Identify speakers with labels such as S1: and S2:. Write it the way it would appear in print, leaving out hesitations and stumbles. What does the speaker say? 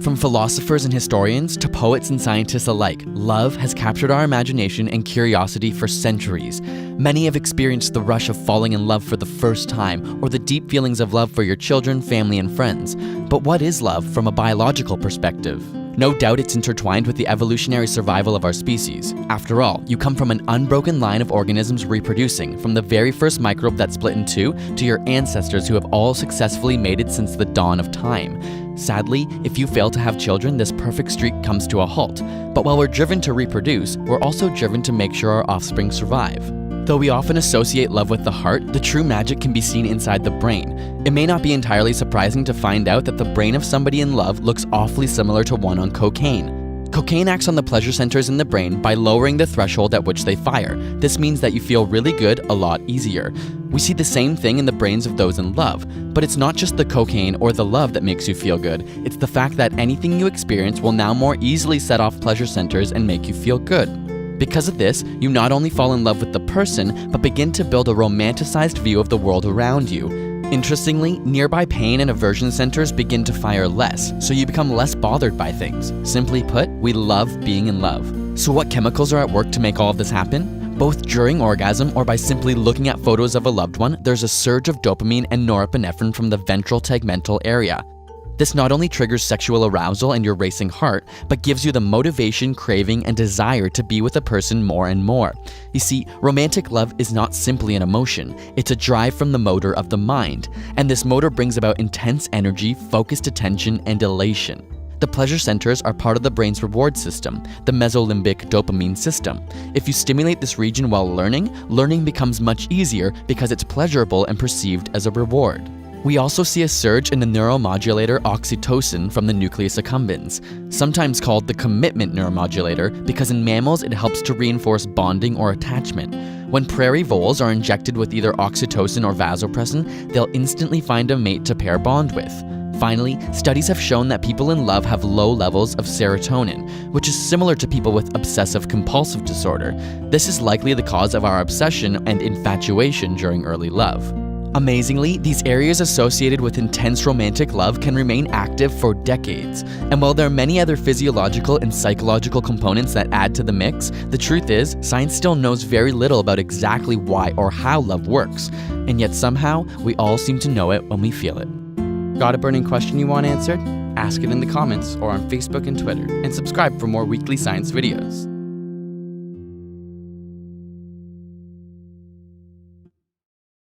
S1: From philosophers and historians to poets and scientists alike, love has captured our imagination and curiosity for centuries. Many have experienced the rush of falling in love for the first time, or the deep feelings of love for your children, family, and friends. But what is love from a biological perspective? No doubt it's intertwined with the evolutionary survival of our species. After all, you come from an unbroken line of organisms reproducing, from the very first microbe that split in two to your ancestors who have all successfully mated since the dawn of time. Sadly, if you fail to have children, this perfect streak comes to a halt. But while we're driven to reproduce, we're also driven to make sure our offspring survive. Though we often associate love with the heart, the true magic can be seen inside the brain. It may not be entirely surprising to find out that the brain of somebody in love looks awfully similar to one on cocaine. Cocaine acts on the pleasure centers in the brain by lowering the threshold at which they fire. This means that you feel really good a lot easier. We see the same thing in the brains of those in love, but it's not just the cocaine or the love that makes you feel good. It's the fact that anything you experience will now more easily set off pleasure centers and make you feel good. Because of this, you not only fall in love with the person, but begin to build a romanticized view of the world around you. Interestingly, nearby pain and aversion centers begin to fire less, so you become less bothered by things. Simply put, we love being in love. So what chemicals are at work to make all of this happen? Both during orgasm or by simply looking at photos of a loved one, there's a surge of dopamine and norepinephrine from the ventral tegmental area. This not only triggers sexual arousal and your racing heart, but gives you the motivation, craving, and desire to be with a person more and more. You see, romantic love is not simply an emotion, it's a drive from the motor of the mind, and this motor brings about intense energy, focused attention, and elation. The pleasure centers are part of the brain's reward system, the mesolimbic dopamine system. If you stimulate this region while learning becomes much easier because it's pleasurable and perceived as a reward. We also see a surge in the neuromodulator oxytocin from the nucleus accumbens, sometimes called the commitment neuromodulator because in mammals it helps to reinforce bonding or attachment. When prairie voles are injected with either oxytocin or vasopressin, they'll instantly find a mate to pair bond with. Finally, studies have shown that people in love have low levels of serotonin, which is similar to people with obsessive-compulsive disorder. This is likely the cause of our obsession and infatuation during early love. Amazingly, these areas associated with intense romantic love can remain active for decades. And while there are many other physiological and psychological components that add to the mix, the truth is, science still knows very little about exactly why or how love works. And yet somehow, we all seem to know it when we feel it. Got a burning question you want answered? Ask it in the comments or on Facebook and Twitter, and subscribe for more weekly science videos.